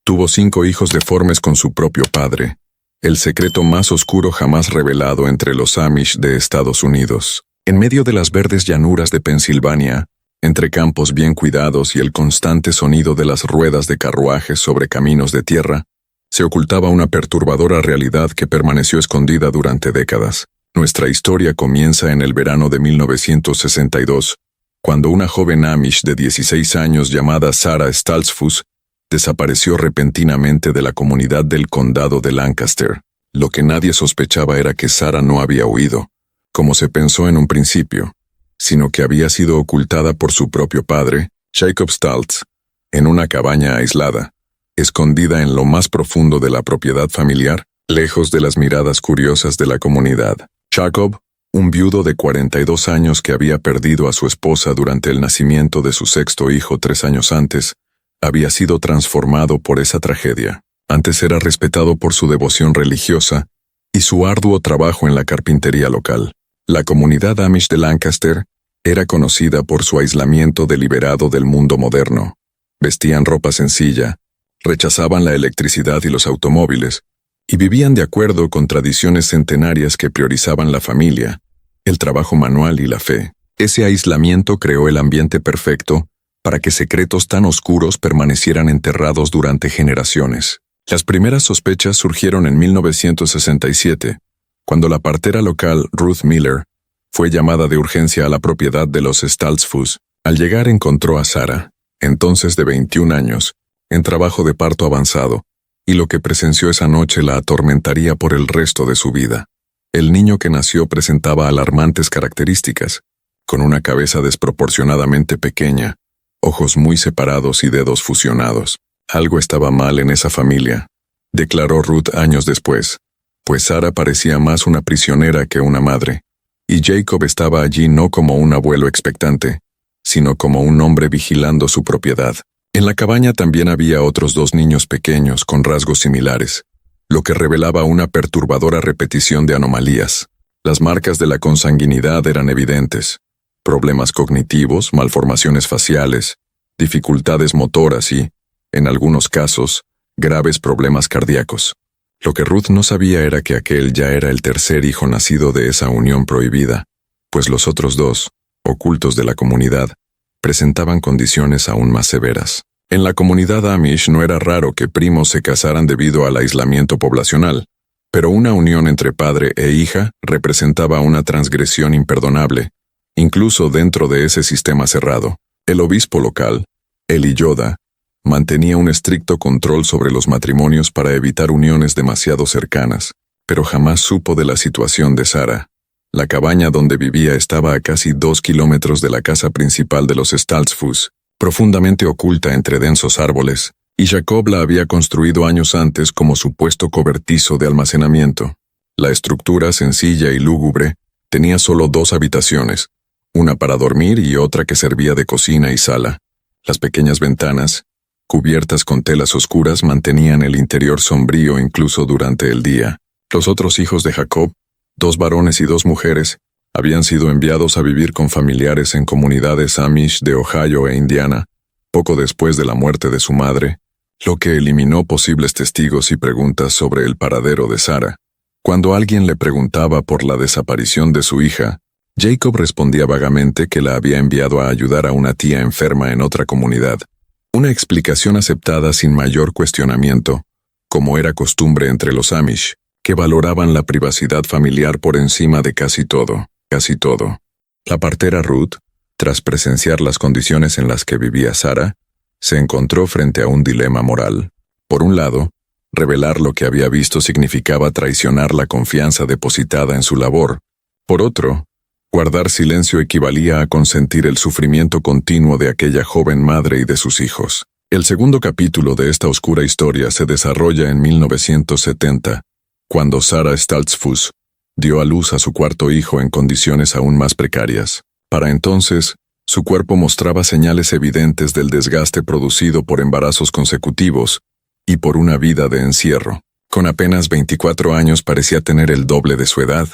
Tuvo 5 hijos deformes con su propio padre, el secreto más oscuro jamás revelado entre los Amish de Estados Unidos. En medio de las verdes llanuras de Pensilvania, entre campos bien cuidados y el constante sonido de las ruedas de carruajes sobre caminos de tierra, se ocultaba una perturbadora realidad que permaneció escondida durante décadas. Nuestra historia comienza en el verano de 1962, cuando una joven Amish de 16 años llamada Sarah Staltzfus desapareció repentinamente de la comunidad del condado de Lancaster. Lo que nadie sospechaba era que Sarah no había huido, como se pensó en un principio, sino que había sido ocultada por su propio padre, Jacob Staltz, en una cabaña aislada, escondida en lo más profundo de la propiedad familiar, lejos de las miradas curiosas de la comunidad. Jacob, un viudo de 42 años que había perdido a su esposa durante el nacimiento de su 6º hijo 3 años antes, había sido transformado por esa tragedia. Antes era respetado por su devoción religiosa y su arduo trabajo en la carpintería local. La comunidad Amish de Lancaster era conocida por su aislamiento deliberado del mundo moderno. Vestían ropa sencilla, rechazaban la electricidad y los automóviles, y vivían de acuerdo con tradiciones centenarias que priorizaban la familia, el trabajo manual y la fe. Ese aislamiento creó el ambiente perfecto para que secretos tan oscuros permanecieran enterrados durante generaciones. Las primeras sospechas surgieron en 1967, cuando la partera local Ruth Miller fue llamada de urgencia a la propiedad de los Staltzfus. Al llegar encontró a Sarah, entonces de 21 años, en trabajo de parto avanzado, y lo que presenció esa noche la atormentaría por el resto de su vida. El niño que nació presentaba alarmantes características, con una cabeza desproporcionadamente pequeña, ojos muy separados y dedos fusionados. Algo estaba mal en esa familia, declaró Ruth años después, pues Sarah parecía más una prisionera que una madre, y Jacob estaba allí no como un abuelo expectante, sino como un hombre vigilando su propiedad. En la cabaña también había otros 2 niños pequeños con rasgos similares, lo que revelaba una perturbadora repetición de anomalías. Las marcas de la consanguinidad eran evidentes: problemas cognitivos, malformaciones faciales, dificultades motoras y, en algunos casos, graves problemas cardíacos. Lo que Ruth no sabía era que aquel ya era el 3er hijo nacido de esa unión prohibida, pues los otros 2, ocultos de la comunidad, presentaban condiciones aún más severas. En la comunidad Amish no era raro que primos se casaran debido al aislamiento poblacional, pero una unión entre padre e hija representaba una transgresión imperdonable, incluso dentro de ese sistema cerrado. El obispo local, Eli Yoda, mantenía un estricto control sobre los matrimonios para evitar uniones demasiado cercanas, pero jamás supo de la situación de Sarah. La cabaña donde vivía estaba a casi 2 kilómetros de la casa principal de los Staltzfus, profundamente oculta entre densos árboles, y Jacob la había construido años antes como supuesto cobertizo de almacenamiento. La estructura sencilla y lúgubre tenía solo 2 habitaciones, una para dormir y otra que servía de cocina y sala. Las pequeñas ventanas, cubiertas con telas oscuras, mantenían el interior sombrío incluso durante el día. Los otros hijos de Jacob, 2 varones y 2 mujeres, habían sido enviados a vivir con familiares en comunidades Amish de Ohio e Indiana, poco después de la muerte de su madre, lo que eliminó posibles testigos y preguntas sobre el paradero de Sarah. Cuando alguien le preguntaba por la desaparición de su hija, Jacob respondía vagamente que la había enviado a ayudar a una tía enferma en otra comunidad. Una explicación aceptada sin mayor cuestionamiento, como era costumbre entre los Amish, que valoraban la privacidad familiar por encima de casi todo. La partera Ruth, tras presenciar las condiciones en las que vivía Sarah, se encontró frente a un dilema moral. Por un lado, revelar lo que había visto significaba traicionar la confianza depositada en su labor. Por otro, guardar silencio equivalía a consentir el sufrimiento continuo de aquella joven madre y de sus hijos. El segundo capítulo de esta oscura historia se desarrolla en 1970, cuando Sarah Staltzfus dio a luz a su 4.º hijo en condiciones aún más precarias. Para entonces, su cuerpo mostraba señales evidentes del desgaste producido por embarazos consecutivos y por una vida de encierro. Con apenas 24 años parecía tener el doble de su edad,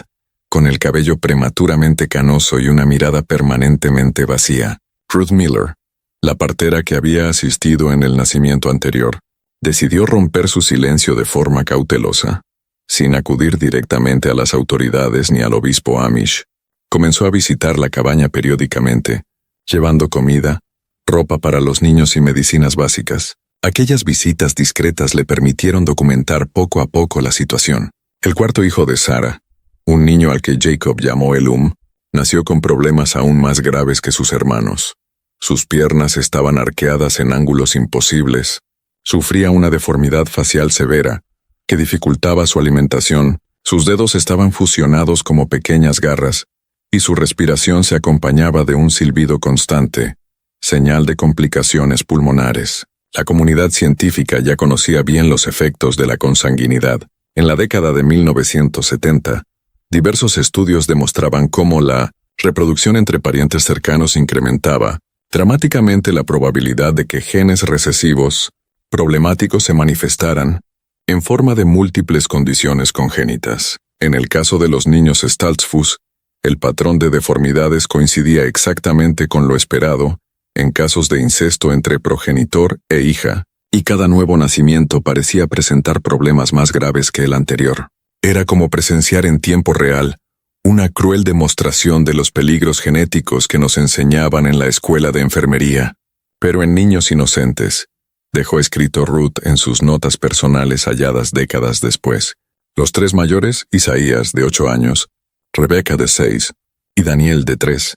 con el cabello prematuramente canoso y una mirada permanentemente vacía. Ruth Miller, la partera que había asistido en el nacimiento anterior, decidió romper su silencio de forma cautelosa. Sin acudir directamente a las autoridades ni al obispo Amish, comenzó a visitar la cabaña periódicamente, llevando comida, ropa para los niños y medicinas básicas. Aquellas visitas discretas le permitieron documentar poco a poco la situación. El cuarto hijo de Sarah, un niño al que Jacob llamó Elum, nació con problemas aún más graves que sus hermanos. Sus piernas estaban arqueadas en ángulos imposibles, sufría una deformidad facial severa, que dificultaba su alimentación, sus dedos estaban fusionados como pequeñas garras, y su respiración se acompañaba de un silbido constante, señal de complicaciones pulmonares. La comunidad científica ya conocía bien los efectos de la consanguinidad. En la década de 1970, diversos estudios demostraban cómo la reproducción entre parientes cercanos incrementaba dramáticamente la probabilidad de que genes recesivos problemáticos se manifestaran en forma de múltiples condiciones congénitas. En el caso de los niños Stoltzfus, el patrón de deformidades coincidía exactamente con lo esperado en casos de incesto entre progenitor e hija, y cada nuevo nacimiento parecía presentar problemas más graves que el anterior. Era como presenciar en tiempo real una cruel demostración de los peligros genéticos que nos enseñaban en la escuela de enfermería. Pero en niños inocentes, dejó escrito Ruth en sus notas personales halladas décadas después. Los tres mayores, Isaías, de 8 años, Rebeca, de 6, y Daniel, de 3,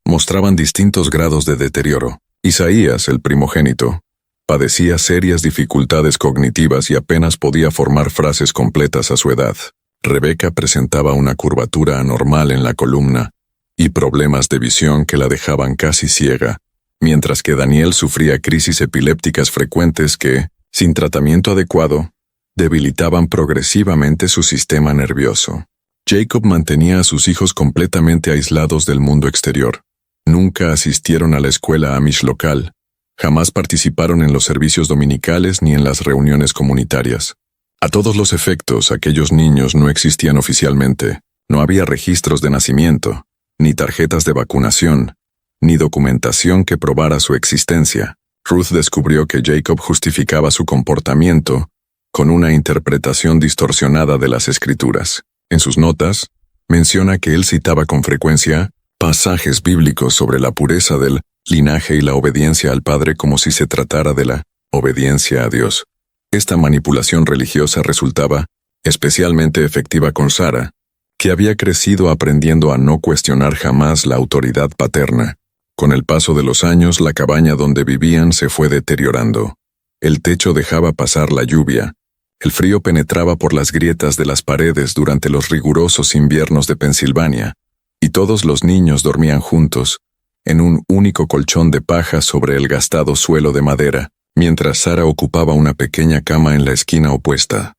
mostraban distintos grados de deterioro. Isaías, el primogénito, padecía serias dificultades cognitivas y apenas podía formar frases completas a su edad. Rebeca presentaba una curvatura anormal en la columna y problemas de visión que la dejaban casi ciega, mientras que Daniel sufría crisis epilépticas frecuentes que, sin tratamiento adecuado, debilitaban progresivamente su sistema nervioso. Jacob mantenía a sus hijos completamente aislados del mundo exterior. Nunca asistieron a la escuela Amish local, jamás participaron en los servicios dominicales ni en las reuniones comunitarias. A todos los efectos, aquellos niños no existían oficialmente, no había registros de nacimiento, ni tarjetas de vacunación, ni documentación que probara su existencia. Ruth descubrió que Jacob justificaba su comportamiento con una interpretación distorsionada de las escrituras. En sus notas, menciona que él citaba con frecuencia pasajes bíblicos sobre la pureza del linaje y la obediencia al Padre como si se tratara de la obediencia a Dios. Esta manipulación religiosa resultaba especialmente efectiva con Sarah, que había crecido aprendiendo a no cuestionar jamás la autoridad paterna. Con el paso de los años, la cabaña donde vivían se fue deteriorando. El techo dejaba pasar la lluvia. El frío penetraba por las grietas de las paredes durante los rigurosos inviernos de Pensilvania, y todos los niños dormían juntos, en un único colchón de paja sobre el gastado suelo de madera, mientras Sarah ocupaba una pequeña cama en la esquina opuesta.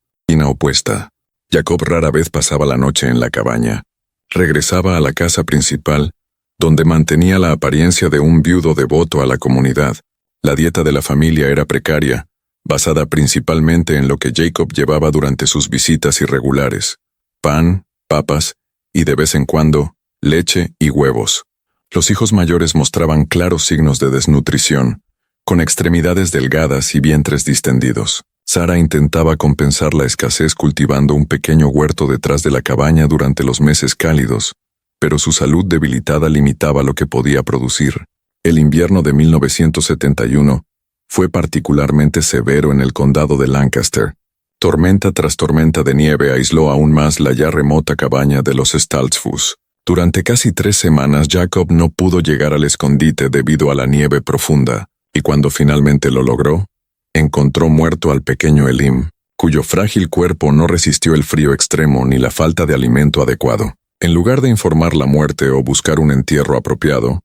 Jacob rara vez pasaba la noche en la cabaña. Regresaba a la casa principal, donde mantenía la apariencia de un viudo devoto a la comunidad. La dieta de la familia era precaria, basada principalmente en lo que Jacob llevaba durante sus visitas irregulares: pan, papas y, de vez en cuando, leche y huevos. Los hijos mayores mostraban claros signos de desnutrición, con extremidades delgadas y vientres distendidos. Sarah intentaba compensar la escasez cultivando un pequeño huerto detrás de la cabaña durante los meses cálidos, pero su salud debilitada limitaba lo que podía producir. El invierno de 1971 fue particularmente severo en el condado de Lancaster. Tormenta tras tormenta de nieve aisló aún más la ya remota cabaña de los Stoltzfus. Durante casi 3 semanas Jacob no pudo llegar al escondite debido a la nieve profunda, y cuando finalmente lo logró, encontró muerto al pequeño Elim, cuyo frágil cuerpo no resistió el frío extremo ni la falta de alimento adecuado. En lugar de informar la muerte o buscar un entierro apropiado,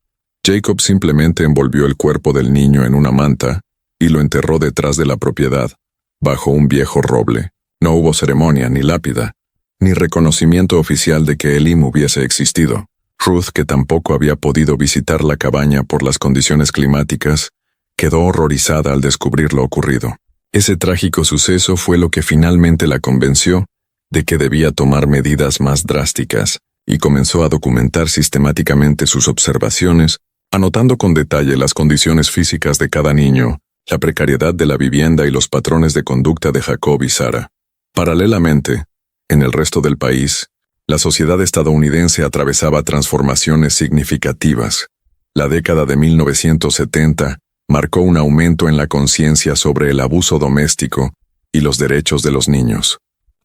Jacob simplemente envolvió el cuerpo del niño en una manta y lo enterró detrás de la propiedad, bajo un viejo roble. No hubo ceremonia ni lápida, ni reconocimiento oficial de que Elim hubiese existido. Ruth, que tampoco había podido visitar la cabaña por las condiciones climáticas, quedó horrorizada al descubrir lo ocurrido. Ese trágico suceso fue lo que finalmente la convenció de que debía tomar medidas más drásticas, y comenzó a documentar sistemáticamente sus observaciones, anotando con detalle las condiciones físicas de cada niño, la precariedad de la vivienda y los patrones de conducta de Jacob y Sarah. Paralelamente, en el resto del país, la sociedad estadounidense atravesaba transformaciones significativas. La década de 1970 marcó un aumento en la conciencia sobre el abuso doméstico y los derechos de los niños.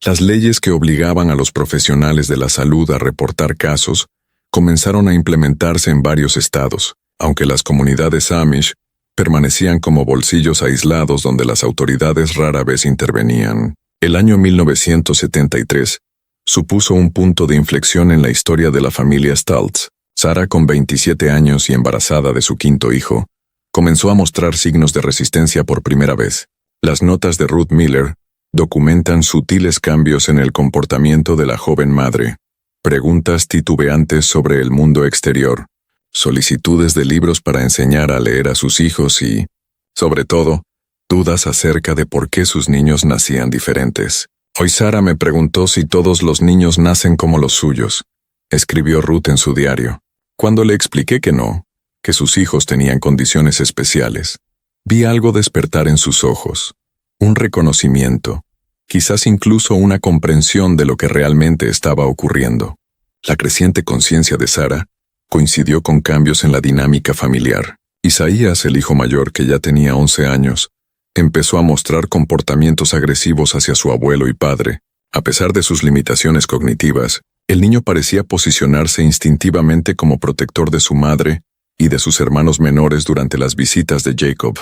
Las leyes que obligaban a los profesionales de la salud a reportar casos comenzaron a implementarse en varios estados, aunque las comunidades Amish permanecían como bolsillos aislados donde las autoridades rara vez intervenían. El año 1973 supuso un punto de inflexión en la historia de la familia Stultz. Sarah, con 27 años y embarazada de su quinto hijo, comenzó a mostrar signos de resistencia por primera vez. Las notas de Ruth Miller documentan sutiles cambios en el comportamiento de la joven madre, preguntas titubeantes sobre el mundo exterior, solicitudes de libros para enseñar a leer a sus hijos y, sobre todo, dudas acerca de por qué sus niños nacían diferentes. Hoy Sarah me preguntó si todos los niños nacen como los suyos, escribió Ruth en su diario. Cuando le expliqué que no, que sus hijos tenían condiciones especiales, vi algo despertar en sus ojos, un reconocimiento, quizás incluso una comprensión de lo que realmente estaba ocurriendo. La creciente conciencia de Sarah coincidió con cambios en la dinámica familiar. Isaías, el hijo mayor, que ya tenía 11 años, empezó a mostrar comportamientos agresivos hacia su abuelo y padre. A pesar de sus limitaciones cognitivas, el niño parecía posicionarse instintivamente como protector de su madre y de sus hermanos menores durante las visitas de Jacob.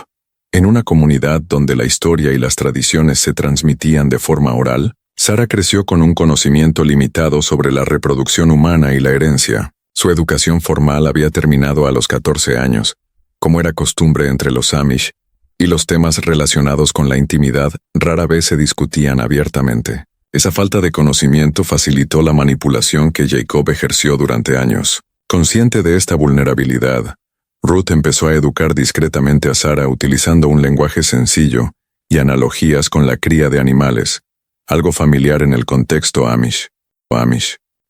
En una comunidad donde la historia y las tradiciones se transmitían de forma oral, Sarah creció con un conocimiento limitado sobre la reproducción humana y la herencia. Su educación formal había terminado a los 14 años, como era costumbre entre los Amish, y los temas relacionados con la intimidad rara vez se discutían abiertamente. Esa falta de conocimiento facilitó la manipulación que Jacob ejerció durante años. Consciente de esta vulnerabilidad, Ruth empezó a educar discretamente a Sarah utilizando un lenguaje sencillo y analogías con la cría de animales, algo familiar en el contexto Amish.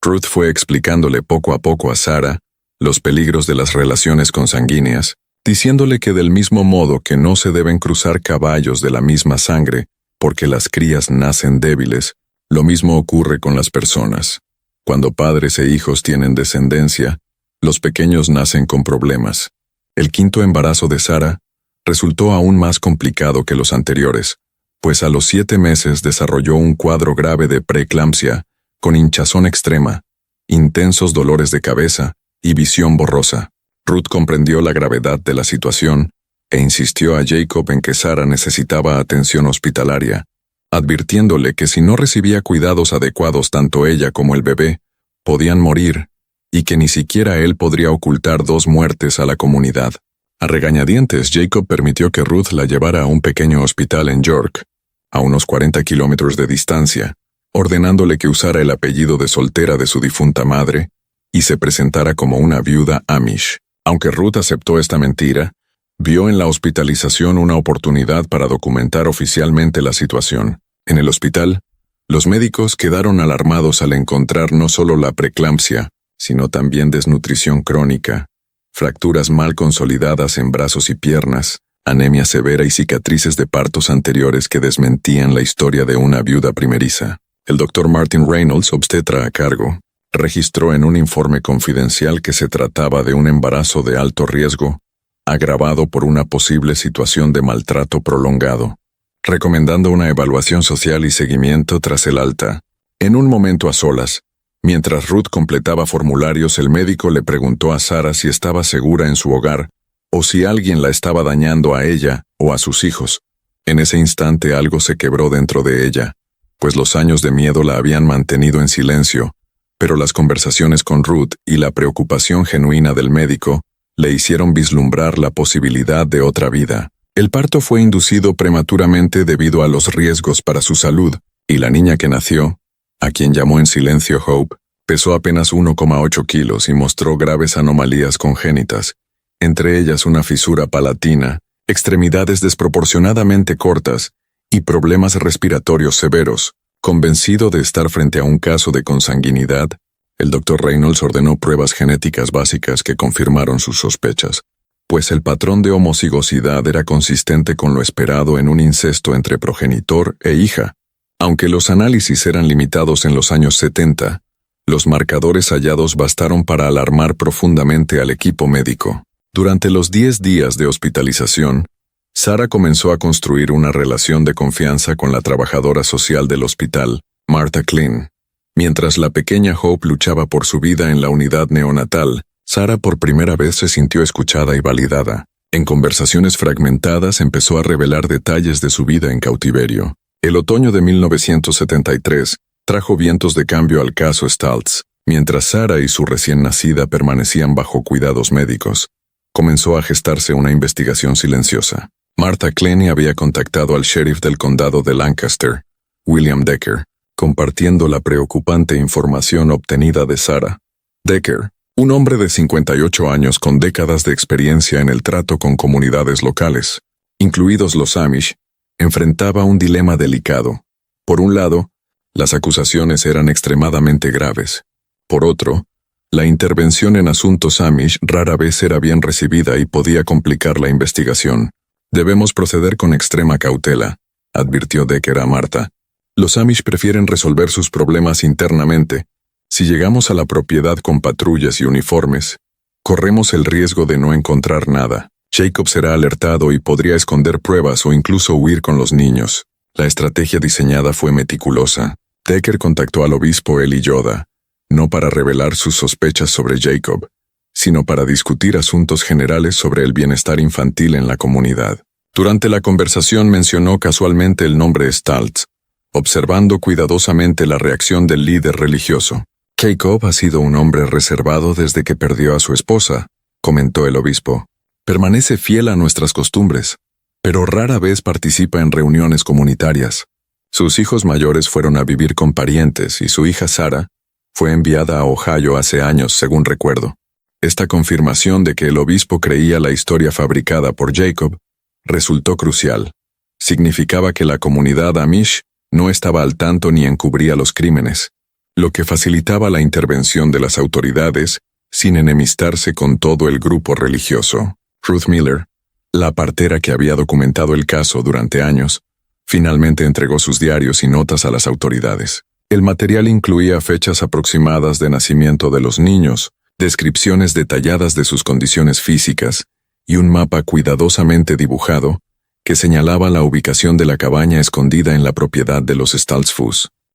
Ruth fue explicándole poco a poco a Sarah los peligros de las relaciones consanguíneas, diciéndole que del mismo modo que no se deben cruzar caballos de la misma sangre porque las crías nacen débiles, lo mismo ocurre con las personas. Cuando padres e hijos tienen descendencia, los pequeños nacen con problemas. El quinto embarazo de Sarah resultó aún más complicado que los anteriores, pues a los 7 meses desarrolló un cuadro grave de preeclampsia, con hinchazón extrema, intensos dolores de cabeza y visión borrosa. Ruth comprendió la gravedad de la situación e insistió a Jacob en que Sarah necesitaba atención hospitalaria, advirtiéndole que si no recibía cuidados adecuados tanto ella como el bebé, podían morir, y que ni siquiera él podría ocultar 2 muertes a la comunidad. A regañadientes, Jacob permitió que Ruth la llevara a un pequeño hospital en York, a unos 40 kilómetros de distancia, ordenándole que usara el apellido de soltera de su difunta madre y se presentara como una viuda Amish. Aunque Ruth aceptó esta mentira, vio en la hospitalización una oportunidad para documentar oficialmente la situación. En el hospital, los médicos quedaron alarmados al encontrar no solo la preeclampsia, sino también desnutrición crónica, fracturas mal consolidadas en brazos y piernas, anemia severa y cicatrices de partos anteriores que desmentían la historia de una viuda primeriza. El Dr. Martin Reynolds, obstetra a cargo, registró en un informe confidencial que se trataba de un embarazo de alto riesgo, agravado por una posible situación de maltrato prolongado, recomendando una evaluación social y seguimiento tras el alta. En un momento a solas, mientras Ruth completaba formularios, el médico le preguntó a Sarah si estaba segura en su hogar o si alguien la estaba dañando a ella o a sus hijos. En ese instante algo se quebró dentro de ella, pues los años de miedo la habían mantenido en silencio, pero las conversaciones con Ruth y la preocupación genuina del médico le hicieron vislumbrar la posibilidad de otra vida. El parto fue inducido prematuramente debido a los riesgos para su salud, y la niña que nació, a quien llamó en silencio Hope, pesó apenas 1,8 kilos y mostró graves anomalías congénitas, entre ellas una fisura palatina, extremidades desproporcionadamente cortas y problemas respiratorios severos. Convencido de estar frente a un caso de consanguinidad, el Dr. Reynolds ordenó pruebas genéticas básicas que confirmaron sus sospechas. pues el patrón de homocigosidad era consistente con lo esperado en un incesto entre progenitor e hija. Aunque los análisis eran limitados en los años 70, los marcadores hallados bastaron para alarmar profundamente al equipo médico. Durante los 10 días de hospitalización, Sarah comenzó a construir una relación de confianza con la trabajadora social del hospital, Martha Klein. Mientras la pequeña Hope luchaba por su vida en la unidad neonatal, Sarah por primera vez se sintió escuchada y validada. En conversaciones fragmentadas empezó a revelar detalles de su vida en cautiverio. El otoño de 1973 trajo vientos de cambio al caso Staltz. Mientras Sarah y su recién nacida permanecían bajo cuidados médicos, comenzó a gestarse una investigación silenciosa. Martha Klein había contactado al sheriff del condado de Lancaster, William Decker, compartiendo la preocupante información obtenida de Sarah. Decker, un hombre de 58 años con décadas de experiencia en el trato con comunidades locales, incluidos los Amish, enfrentaba un dilema delicado. Por un lado, las acusaciones eran extremadamente graves. Por otro, la intervención en asuntos Amish rara vez era bien recibida y podía complicar la investigación. Debemos proceder con extrema cautela, advirtió Decker a Martha. Los Amish prefieren resolver sus problemas internamente. Si llegamos a la propiedad con patrullas y uniformes, corremos el riesgo de no encontrar nada. Jacob será alertado y podría esconder pruebas o incluso huir con los niños. La estrategia diseñada fue meticulosa. Decker contactó al obispo Eli Yoda, no para revelar sus sospechas sobre Jacob, sino para discutir asuntos generales sobre el bienestar infantil en la comunidad. Durante la conversación mencionó casualmente el nombre Staltz, observando cuidadosamente la reacción del líder religioso. Jacob ha sido un hombre reservado desde que perdió a su esposa, comentó el obispo. Permanece fiel a nuestras costumbres, pero rara vez participa en reuniones comunitarias. Sus hijos mayores fueron a vivir con parientes y su hija Sarah fue enviada a Ohio hace años, según recuerdo. Esta confirmación de que el obispo creía la historia fabricada por Jacob resultó crucial. Significaba que la comunidad Amish no estaba al tanto ni encubría los crímenes, lo que facilitaba la intervención de las autoridades sin enemistarse con todo el grupo religioso. Ruth Miller, la partera que había documentado el caso durante años, finalmente entregó sus diarios y notas a las autoridades. El material incluía fechas aproximadas de nacimiento de los niños, descripciones detalladas de sus condiciones físicas y un mapa cuidadosamente dibujado que señalaba la ubicación de la cabaña escondida en la propiedad de los Staltz.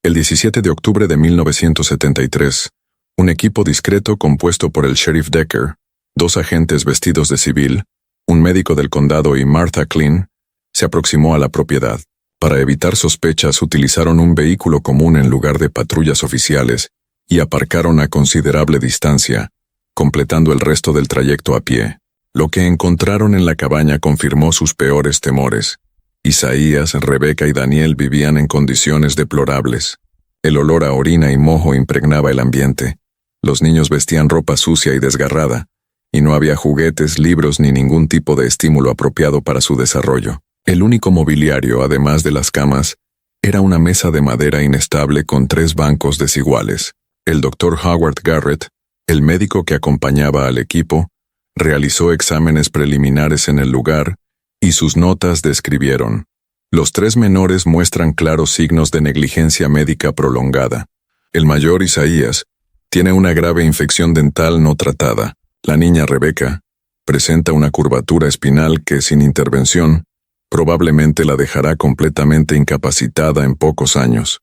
El 17 de octubre de 1973, un equipo discreto compuesto por el sheriff Decker, 2 agentes vestidos de civil, un médico del condado y Martha Klein, se aproximó a la propiedad. Para evitar sospechas utilizaron un vehículo común en lugar de patrullas oficiales y aparcaron a considerable distancia, completando el resto del trayecto a pie. Lo que encontraron en la cabaña confirmó sus peores temores. Isaías, Rebeca y Daniel vivían en condiciones deplorables. El olor a orina y mojo impregnaba el ambiente. Los niños vestían ropa sucia y desgarrada, y no había juguetes, libros ni ningún tipo de estímulo apropiado para su desarrollo. El único mobiliario, además de las camas, era una mesa de madera inestable con 3 bancos desiguales. El Dr. Howard Garrett, el médico que acompañaba al equipo, realizó exámenes preliminares en el lugar y sus notas describieron: los 3 menores muestran claros signos de negligencia médica prolongada. El mayor, Isaías, tiene una grave infección dental no tratada. La niña Rebeca presenta una curvatura espinal que, sin intervención, probablemente la dejará completamente incapacitada en pocos años.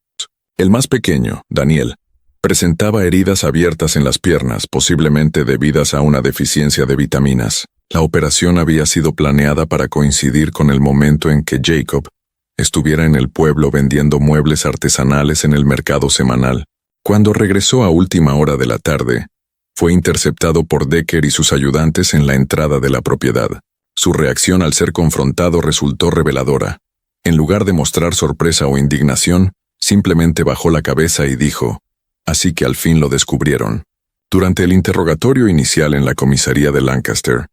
El más pequeño, Daniel, presentaba heridas abiertas en las piernas, posiblemente debidas a una deficiencia de vitaminas. La operación había sido planeada para coincidir con el momento en que Jacob estuviera en el pueblo vendiendo muebles artesanales en el mercado semanal. Cuando regresó a última hora de la tarde, fue interceptado por Decker y sus ayudantes en la entrada de la propiedad. Su reacción al ser confrontado resultó reveladora. En lugar de mostrar sorpresa o indignación, simplemente bajó la cabeza y dijo: «Así que al fin lo descubrieron». Durante el interrogatorio inicial en la comisaría de Lancaster,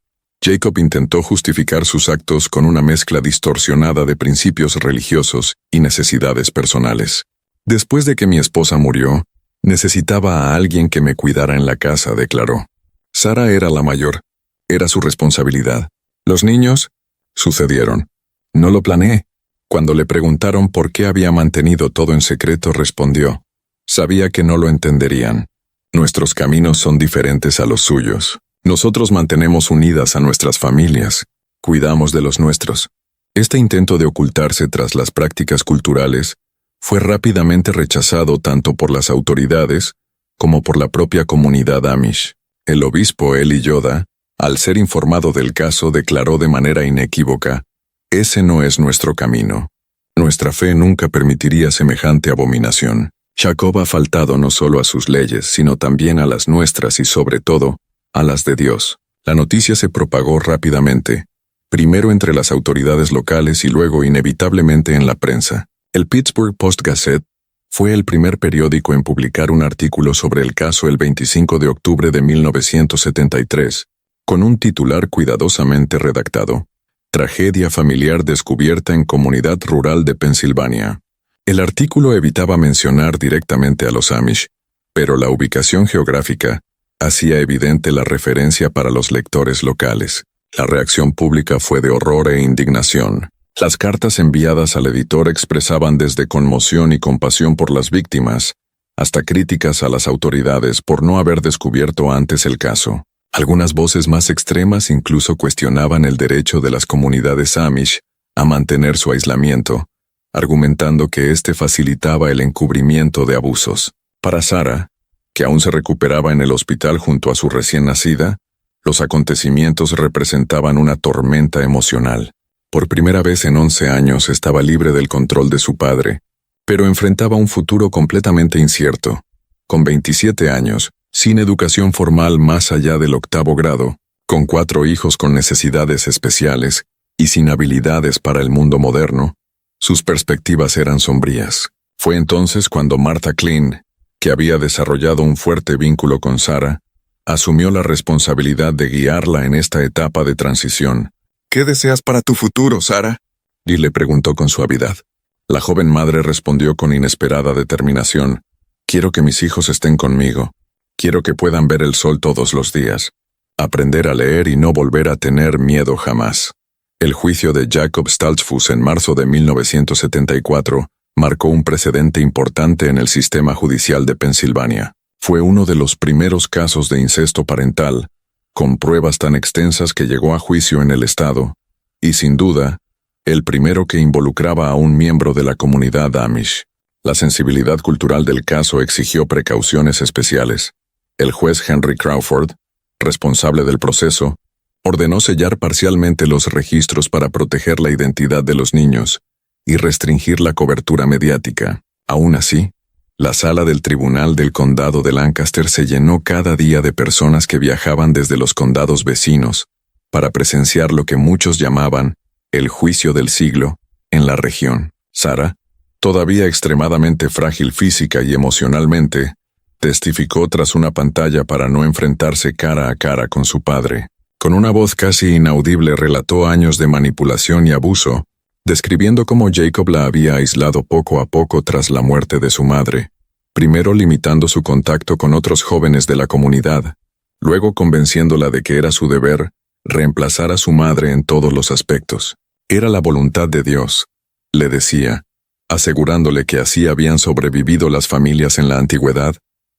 Jacob intentó justificar sus actos con una mezcla distorsionada de principios religiosos y necesidades personales. «Después de que mi esposa murió, necesitaba a alguien que me cuidara en la casa», declaró. Sarah era la mayor. Era su responsabilidad. Los niños sucedieron. No lo planeé. Cuando le preguntaron por qué había mantenido todo en secreto, respondió: sabía que no lo entenderían. Nuestros caminos son diferentes a los suyos. Nosotros mantenemos unidas a nuestras familias, cuidamos de los nuestros. Este intento de ocultarse tras las prácticas culturales fue rápidamente rechazado tanto por las autoridades como por la propia comunidad Amish. El obispo Eli Yoda, al ser informado del caso, declaró de manera inequívoca: ese no es nuestro camino. Nuestra fe nunca permitiría semejante abominación. Jacob ha faltado no solo a sus leyes, sino también a las nuestras y sobre todo, a las de Dios. La noticia se propagó rápidamente, primero entre las autoridades locales y luego inevitablemente en la prensa. El Pittsburgh Post-Gazette fue el primer periódico en publicar un artículo sobre el caso el 25 de octubre de 1973, con un titular cuidadosamente redactado: Tragedia familiar descubierta en comunidad rural de Pensilvania. El artículo evitaba mencionar directamente a los Amish, pero la ubicación geográfica hacía evidente la referencia para los lectores locales. La reacción pública fue de horror e indignación. Las cartas enviadas al editor expresaban desde conmoción y compasión por las víctimas, hasta críticas a las autoridades por no haber descubierto antes el caso. Algunas voces más extremas incluso cuestionaban el derecho de las comunidades Amish a mantener su aislamiento, argumentando que éste facilitaba el encubrimiento de abusos. Para Sarah, que aún se recuperaba en el hospital junto a su recién nacida, los acontecimientos representaban una tormenta emocional. Por primera vez en 11 años estaba libre del control de su padre, pero enfrentaba un futuro completamente incierto. Con 27 años, sin educación formal más allá del 8º grado, con 4 hijos con necesidades especiales y sin habilidades para el mundo moderno, sus perspectivas eran sombrías. Fue entonces cuando Martha Klein, que había desarrollado un fuerte vínculo con Sarah, asumió la responsabilidad de guiarla en esta etapa de transición. ¿Qué deseas para tu futuro, Sarah?, y le preguntó con suavidad. La joven madre respondió con inesperada determinación: quiero que mis hijos estén conmigo. Quiero que puedan ver el sol todos los días, aprender a leer y no volver a tener miedo jamás. El juicio de Jacob Stoltzfus en marzo de 1974 marcó un precedente importante en el sistema judicial de Pensilvania. Fue uno de los primeros casos de incesto parental, con pruebas tan extensas que llegó a juicio en el estado, y sin duda, el primero que involucraba a un miembro de la comunidad Amish. La sensibilidad cultural del caso exigió precauciones especiales. El juez Henry Crawford, responsable del proceso, ordenó sellar parcialmente los registros para proteger la identidad de los niños y restringir la cobertura mediática. Aún así, la sala del Tribunal del Condado de Lancaster se llenó cada día de personas que viajaban desde los condados vecinos para presenciar lo que muchos llamaban el juicio del siglo en la región. Sarah, todavía extremadamente frágil física y emocionalmente, testificó tras una pantalla para no enfrentarse cara a cara con su padre. Con una voz casi inaudible relató años de manipulación y abuso, describiendo cómo Jacob la había aislado poco a poco tras la muerte de su madre, primero limitando su contacto con otros jóvenes de la comunidad, luego convenciéndola de que era su deber reemplazar a su madre en todos los aspectos. Era la voluntad de Dios, le decía, asegurándole que así habían sobrevivido las familias en la antigüedad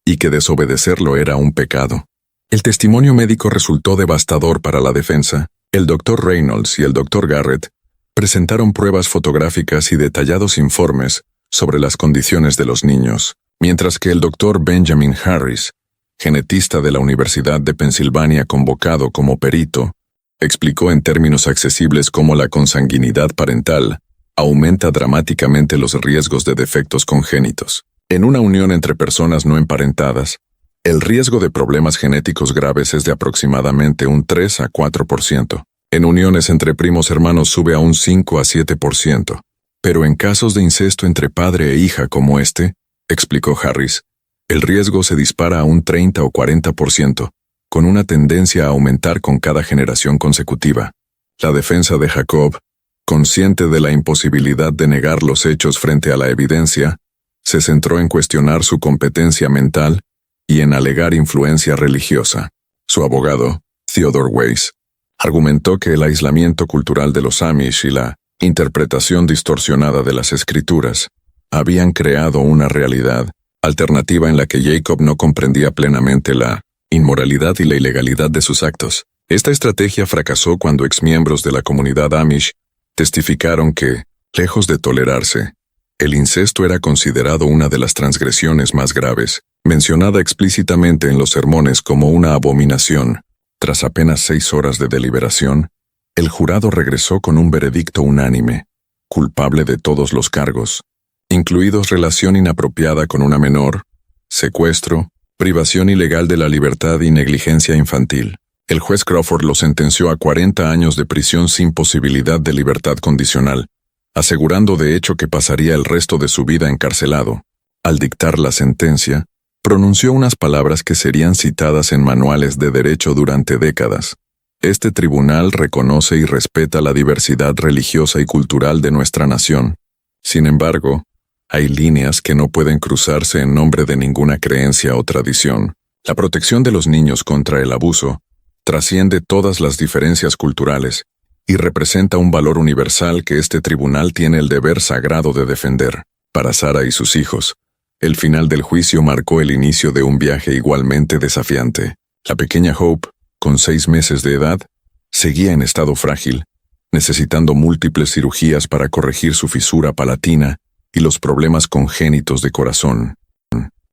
y que desobedecerlo era un pecado. El testimonio médico resultó devastador para la defensa. El Dr. Reynolds y el Dr. Garrett presentaron pruebas fotográficas y detallados informes sobre las condiciones de los niños, mientras que el Dr. Benjamin Harris, genetista de la Universidad de Pensilvania convocado como perito, explicó en términos accesibles cómo la consanguinidad parental aumenta dramáticamente los riesgos de defectos congénitos. En una unión entre personas no emparentadas, el riesgo de problemas genéticos graves es de aproximadamente un 3 a 4%. En uniones entre primos hermanos sube a un 5 a 7%. Pero en casos de incesto entre padre e hija como este, explicó Harris, el riesgo se dispara a un 30 o 40%, con una tendencia a aumentar con cada generación consecutiva. La defensa de Jacob, consciente de la imposibilidad de negar los hechos frente a la evidencia, se centró en cuestionar su competencia mental y en alegar influencia religiosa. Su abogado, Theodore Weiss, Argumentó que el aislamiento cultural de los Amish y la interpretación distorsionada de las escrituras habían creado una realidad alternativa en la que Jacob no comprendía plenamente la inmoralidad y la ilegalidad de sus actos. Esta estrategia fracasó cuando exmiembros de la comunidad Amish testificaron que, lejos de tolerarse, el incesto era considerado una de las transgresiones más graves, mencionada explícitamente en los sermones como una abominación. Tras apenas 6 horas de deliberación, el jurado regresó con un veredicto unánime, culpable de todos los cargos, incluidos relación inapropiada con una menor, secuestro, privación ilegal de la libertad y negligencia infantil. El juez Crawford lo sentenció a 40 años de prisión sin posibilidad de libertad condicional, asegurando de hecho que pasaría el resto de su vida encarcelado. Al dictar la sentencia, pronunció unas palabras que serían citadas en manuales de derecho durante décadas. Este tribunal reconoce y respeta la diversidad religiosa y cultural de nuestra nación. Sin embargo, hay líneas que no pueden cruzarse en nombre de ninguna creencia o tradición. La protección de los niños contra el abuso trasciende todas las diferencias culturales y representa un valor universal que este tribunal tiene el deber sagrado de defender. Para Sarah y sus hijos, el final del juicio marcó el inicio de un viaje igualmente desafiante. La pequeña Hope, con 6 meses de edad, seguía en estado frágil, necesitando múltiples cirugías para corregir su fisura palatina y los problemas congénitos de corazón.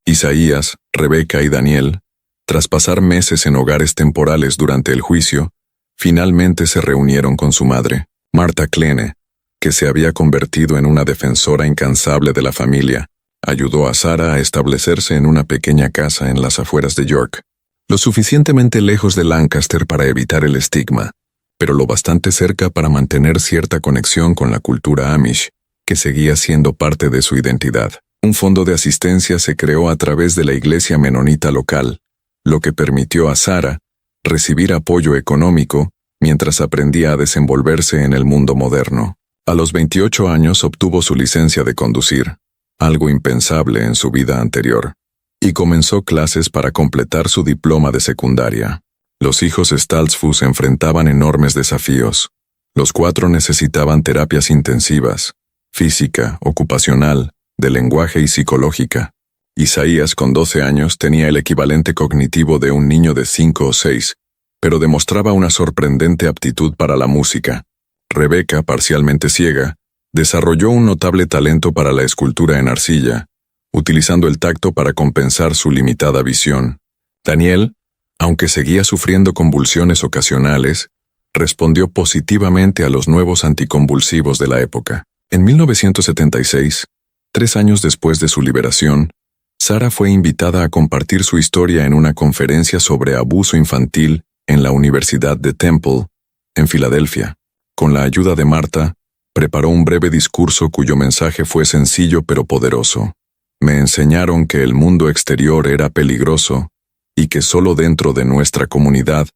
Isaías, Rebeca y Daniel, tras pasar meses en hogares temporales durante el juicio, finalmente se reunieron con su madre, Martha Kleene, que se había convertido en una defensora incansable de la familia. Ayudó a Sarah a establecerse en una pequeña casa en las afueras de York, lo suficientemente lejos de Lancaster para evitar el estigma, pero lo bastante cerca para mantener cierta conexión con la cultura Amish, que seguía siendo parte de su identidad. Un fondo de asistencia se creó a través de la iglesia menonita local, lo que permitió a Sarah recibir apoyo económico mientras aprendía a desenvolverse en el mundo moderno. A los 28 años obtuvo su licencia de conducir, algo impensable en su vida anterior, y comenzó clases para completar su diploma de secundaria. Los hijos Stoltzfus enfrentaban enormes desafíos. Los 4 necesitaban terapias intensivas, física, ocupacional, de lenguaje y psicológica. Isaías, con 12 años, tenía el equivalente cognitivo de un niño de 5 o 6, pero demostraba una sorprendente aptitud para la música. Rebeca, parcialmente ciega, desarrolló un notable talento para la escultura en arcilla, utilizando el tacto para compensar su limitada visión. Daniel, aunque seguía sufriendo convulsiones ocasionales, respondió positivamente a los nuevos anticonvulsivos de la época. En 1976, 3 años después de su liberación, Sarah fue invitada a compartir su historia en una conferencia sobre abuso infantil en la Universidad de Temple, en Filadelfia. Con la ayuda de Martha, preparó un breve discurso cuyo mensaje fue sencillo pero poderoso. Me enseñaron que el mundo exterior era peligroso y que solo dentro de nuestra comunidad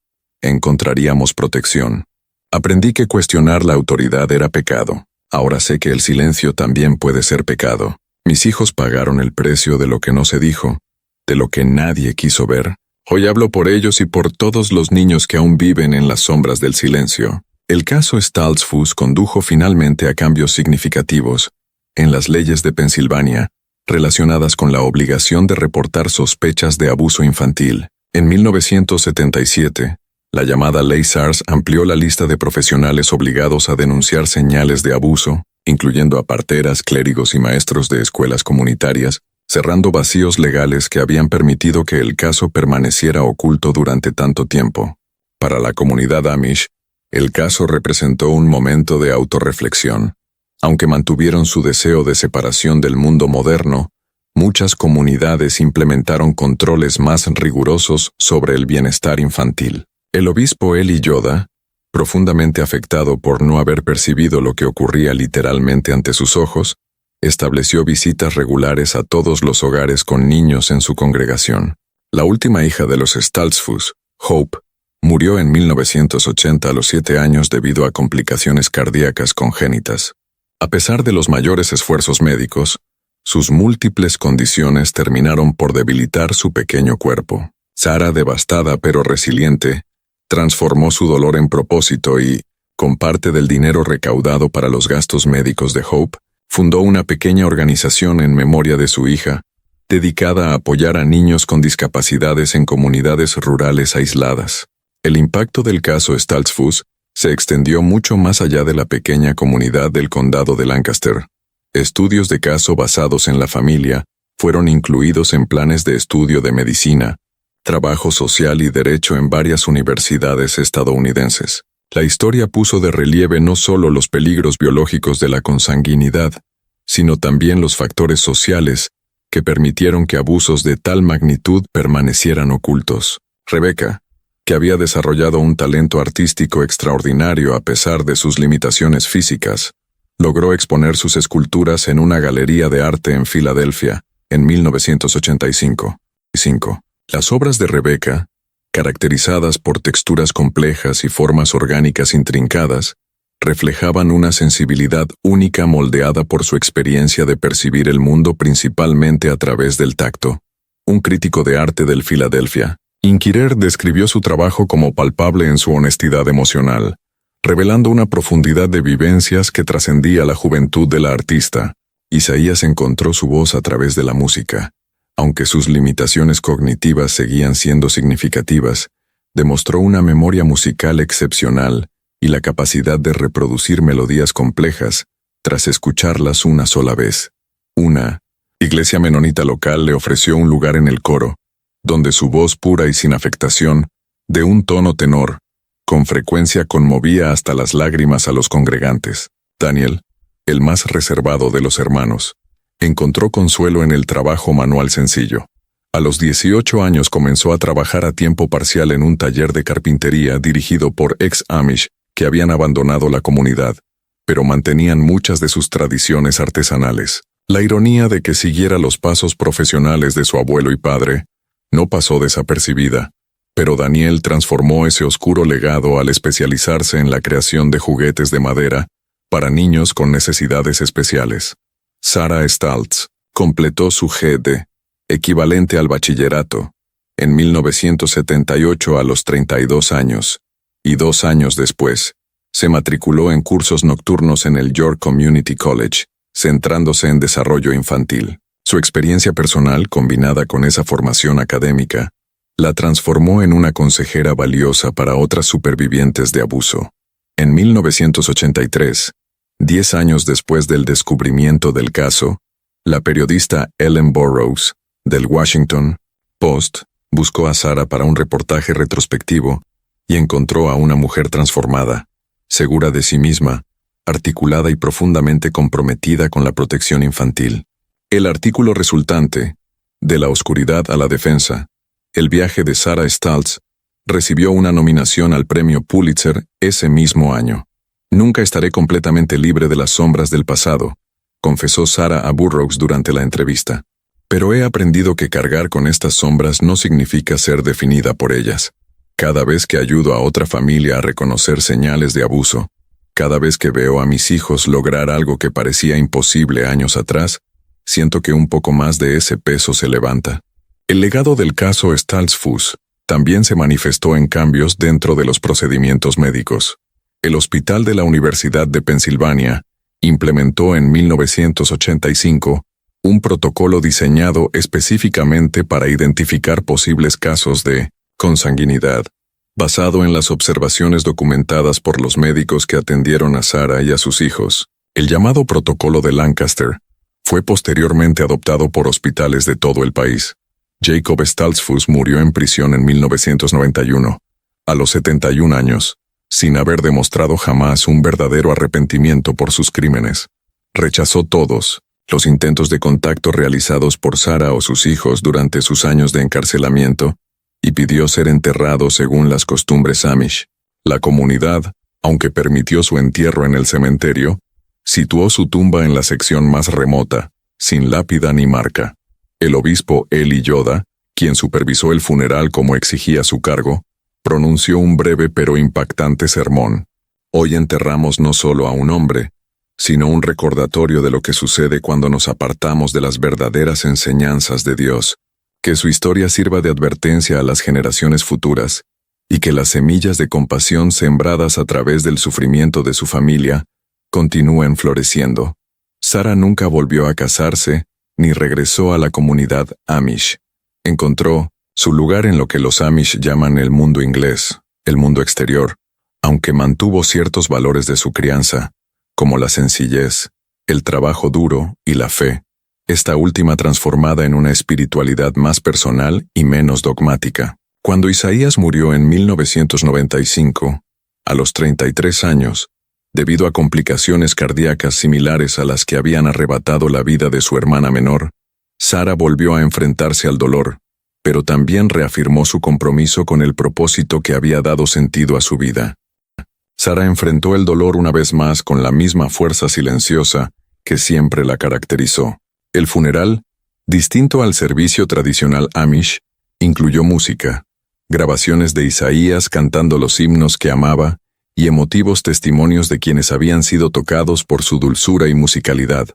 encontraríamos protección. Aprendí que cuestionar la autoridad era pecado. Ahora sé que el silencio también puede ser pecado. Mis hijos pagaron el precio de lo que no se dijo, de lo que nadie quiso ver. Hoy hablo por ellos y por todos los niños que aún viven en las sombras del silencio. El caso Stoltzfus condujo finalmente a cambios significativos en las leyes de Pensilvania relacionadas con la obligación de reportar sospechas de abuso infantil. En 1977, la llamada Ley SARS amplió la lista de profesionales obligados a denunciar señales de abuso, incluyendo a parteras, clérigos y maestros de escuelas comunitarias, cerrando vacíos legales que habían permitido que el caso permaneciera oculto durante tanto tiempo. Para la comunidad Amish, el caso representó un momento de autorreflexión. Aunque mantuvieron su deseo de separación del mundo moderno, muchas comunidades implementaron controles más rigurosos sobre el bienestar infantil. El obispo Eli Yoda, profundamente afectado por no haber percibido lo que ocurría literalmente ante sus ojos, estableció visitas regulares a todos los hogares con niños en su congregación. La última hija de los Stoltzfus, Hope, murió en 1980 a los 7 años debido a complicaciones cardíacas congénitas. A pesar de los mayores esfuerzos médicos, sus múltiples condiciones terminaron por debilitar su pequeño cuerpo. Sarah, devastada pero resiliente, Transformó su dolor en propósito y, con parte del dinero recaudado para los gastos médicos de Hope, fundó una pequeña organización en memoria de su hija, dedicada a apoyar a niños con discapacidades en comunidades rurales aisladas. El impacto del caso Stoltzfus se extendió mucho más allá de la pequeña comunidad del condado de Lancaster. Estudios de caso basados en la familia fueron incluidos en planes de estudio de medicina, trabajo social y derecho en varias universidades estadounidenses. La historia puso de relieve no solo los peligros biológicos de la consanguinidad, sino también los factores sociales que permitieron que abusos de tal magnitud permanecieran ocultos. Rebecca, que había desarrollado un talento artístico extraordinario a pesar de sus limitaciones físicas, logró exponer sus esculturas en una galería de arte en Filadelfia en 1985. Las obras de Rebecca, caracterizadas por texturas complejas y formas orgánicas intrincadas, reflejaban una sensibilidad única moldeada por su experiencia de percibir el mundo principalmente a través del tacto. Un crítico de arte del Filadelfia, Inquirer describió su trabajo como palpable en su honestidad emocional, revelando una profundidad de vivencias que trascendía la juventud de la artista. Isaías encontró su voz a través de la música. Aunque sus limitaciones cognitivas seguían siendo significativas, demostró una memoria musical excepcional y la capacidad de reproducir melodías complejas tras escucharlas una sola vez. Una iglesia menonita local le ofreció un lugar en el coro, donde su voz pura y sin afectación, de un tono tenor, con frecuencia conmovía hasta las lágrimas a los congregantes. Daniel, el más reservado de los hermanos, encontró consuelo en el trabajo manual sencillo. A los 18 años comenzó a trabajar a tiempo parcial en un taller de carpintería dirigido por ex-Amish que habían abandonado la comunidad, pero mantenían muchas de sus tradiciones artesanales. La ironía de que siguiera los pasos profesionales de su abuelo y padre no pasó desapercibida, pero Daniel transformó ese oscuro legado al especializarse en la creación de juguetes de madera para niños con necesidades especiales. Sarah Stoltz completó su GED, equivalente al bachillerato, en 1978 a los 32 años, y 2 años después, se matriculó en cursos nocturnos en el York Community College, centrándose en desarrollo infantil. Su experiencia personal, combinada con esa formación académica, la transformó en una consejera valiosa para otras supervivientes de abuso. En 1983, 10 años después del descubrimiento del caso, la periodista Ellen Burroughs, del Washington Post, buscó a Sarah para un reportaje retrospectivo y encontró a una mujer transformada, segura de sí misma, articulada y profundamente comprometida con la protección infantil. El artículo resultante, De la oscuridad a la defensa, el viaje de Sarah Stoltz, recibió una nominación al premio Pulitzer ese mismo año. Nunca estaré completamente libre de las sombras del pasado, confesó Sarah a Burroughs durante la entrevista. Pero he aprendido que cargar con estas sombras no significa ser definida por ellas. Cada vez que ayudo a otra familia a reconocer señales de abuso, cada vez que veo a mis hijos lograr algo que parecía imposible años atrás, siento que un poco más de ese peso se levanta. El legado del caso Stoltzfus también se manifestó en cambios dentro de los procedimientos médicos. El Hospital de la Universidad de Pensilvania implementó en 1985 un protocolo diseñado específicamente para identificar posibles casos de consanguinidad, basado en las observaciones documentadas por los médicos que atendieron a Sarah y a sus hijos. El llamado Protocolo de Lancaster fue posteriormente adoptado por hospitales de todo el país. Jacob Stoltzfus murió en prisión en 1991, a los 71 años, sin haber demostrado jamás un verdadero arrepentimiento por sus crímenes. Rechazó todos los intentos de contacto realizados por Sarah o sus hijos durante sus años de encarcelamiento y pidió ser enterrado según las costumbres Amish. La comunidad, aunque permitió su entierro en el cementerio, situó su tumba en la sección más remota, sin lápida ni marca. El obispo Eli Yoda, quien supervisó el funeral como exigía su cargo, pronunció un breve pero impactante sermón. Hoy enterramos no solo a un hombre, sino un recordatorio de lo que sucede cuando nos apartamos de las verdaderas enseñanzas de Dios. Que su historia sirva de advertencia a las generaciones futuras y que las semillas de compasión sembradas a través del sufrimiento de su familia continúen floreciendo. Sara nunca volvió a casarse ni regresó a la comunidad Amish. Encontró su lugar en lo que los Amish llaman el mundo inglés, el mundo exterior, aunque mantuvo ciertos valores de su crianza, como la sencillez, el trabajo duro y la fe, esta última transformada en una espiritualidad más personal y menos dogmática. Cuando Isaías murió en 1995, a los 33 años, debido a complicaciones cardíacas similares a las que habían arrebatado la vida de su hermana menor, Sara volvió a enfrentarse al dolor, pero también reafirmó su compromiso con el propósito que había dado sentido a su vida. Sara enfrentó el dolor una vez más con la misma fuerza silenciosa que siempre la caracterizó. El funeral, distinto al servicio tradicional Amish, incluyó música, grabaciones de Isaías cantando los himnos que amaba y emotivos testimonios de quienes habían sido tocados por su dulzura y musicalidad.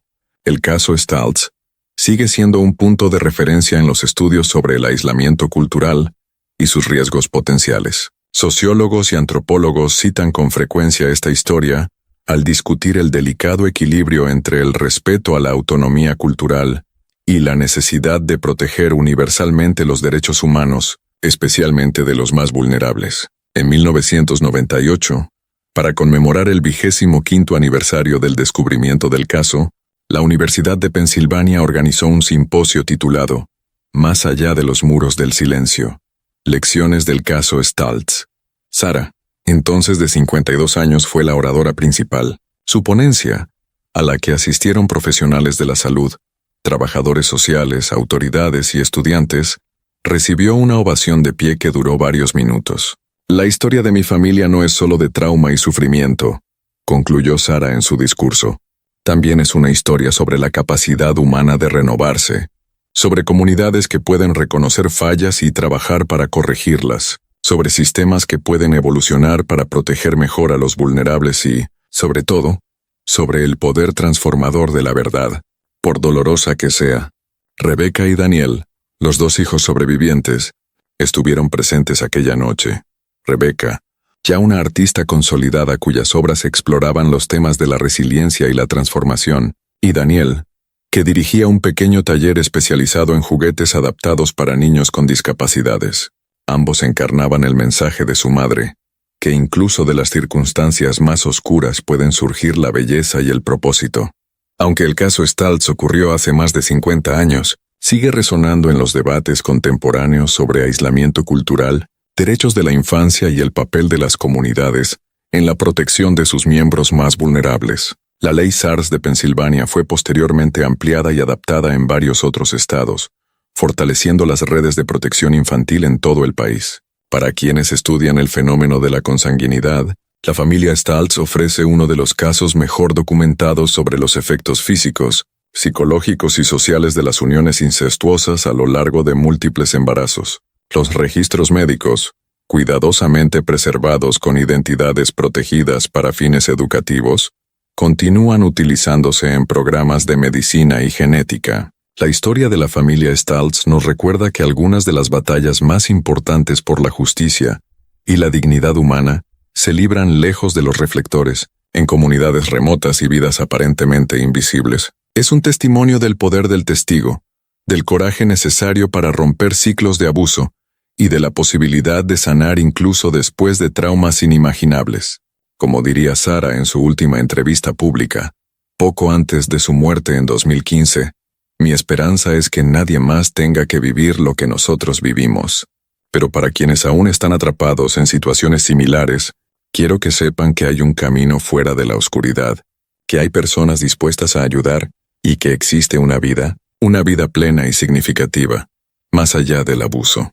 El caso Staltz sigue siendo un punto de referencia en los estudios sobre el aislamiento cultural y sus riesgos potenciales. Sociólogos y antropólogos citan con frecuencia esta historia al discutir el delicado equilibrio entre el respeto a la autonomía cultural y la necesidad de proteger universalmente los derechos humanos, especialmente de los más vulnerables. En 1998, para conmemorar el 25º aniversario del descubrimiento del caso, la Universidad de Pensilvania organizó un simposio titulado Más allá de los muros del silencio. Lecciones del caso Staltz. Sara, entonces de 52 años, fue la oradora principal. Su ponencia, a la que asistieron profesionales de la salud, trabajadores sociales, autoridades y estudiantes, recibió una ovación de pie que duró varios minutos. La historia de mi familia no es solo de trauma y sufrimiento, concluyó Sara en su discurso. También es una historia sobre la capacidad humana de renovarse, sobre comunidades que pueden reconocer fallas y trabajar para corregirlas, sobre sistemas que pueden evolucionar para proteger mejor a los vulnerables y, sobre todo, sobre el poder transformador de la verdad, por dolorosa que sea. Rebecca y Daniel, los dos hijos sobrevivientes, estuvieron presentes aquella noche. Rebecca, ya una artista consolidada cuyas obras exploraban los temas de la resiliencia y la transformación, y Daniel, que dirigía un pequeño taller especializado en juguetes adaptados para niños con discapacidades. Ambos encarnaban el mensaje de su madre, que incluso de las circunstancias más oscuras pueden surgir la belleza y el propósito. Aunque el caso Staltz ocurrió hace más de 50 años, sigue resonando en los debates contemporáneos sobre aislamiento cultural, derechos de la infancia y el papel de las comunidades en la protección de sus miembros más vulnerables. La ley SARS de Pensilvania fue posteriormente ampliada y adaptada en varios otros estados, fortaleciendo las redes de protección infantil en todo el país. Para quienes estudian el fenómeno de la consanguinidad, la familia Staltz ofrece uno de los casos mejor documentados sobre los efectos físicos, psicológicos y sociales de las uniones incestuosas a lo largo de múltiples embarazos. Los registros médicos, cuidadosamente preservados con identidades protegidas para fines educativos, continúan utilizándose en programas de medicina y genética. La historia de la familia Staltz nos recuerda que algunas de las batallas más importantes por la justicia y la dignidad humana se libran lejos de los reflectores, en comunidades remotas y vidas aparentemente invisibles. Es un testimonio del poder del testigo, del coraje necesario para romper ciclos de abuso y de la posibilidad de sanar incluso después de traumas inimaginables. Como diría Sara en su última entrevista pública, poco antes de su muerte en 2015, mi esperanza es que nadie más tenga que vivir lo que nosotros vivimos. Pero para quienes aún están atrapados en situaciones similares, quiero que sepan que hay un camino fuera de la oscuridad, que hay personas dispuestas a ayudar y que existe una vida plena y significativa, más allá del abuso.